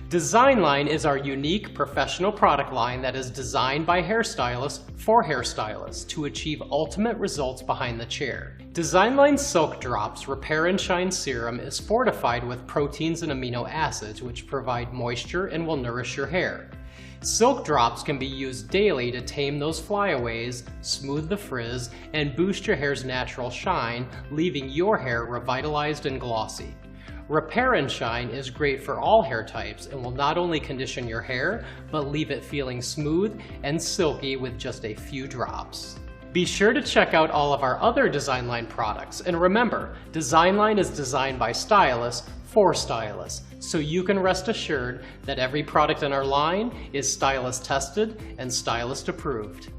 Designline is our unique professional product line that is designed by hairstylists for hairstylists to achieve ultimate results behind the chair. Designline Silk Drops Repair and Shine Serum is fortified with proteins and amino acids which provide moisture and will nourish your hair. Silk drops can be used daily to tame those flyaways, smooth the frizz, and boost your hair's natural shine, leaving your hair revitalized and glossy. Repair and Shine is great for all hair types and will not only condition your hair, but leave it feeling smooth and silky with just a few drops. Be sure to check out all of our other Designline products, and remember, Designline is designed by stylists for stylists, so you can rest assured that every product in our line is stylist tested and stylist approved.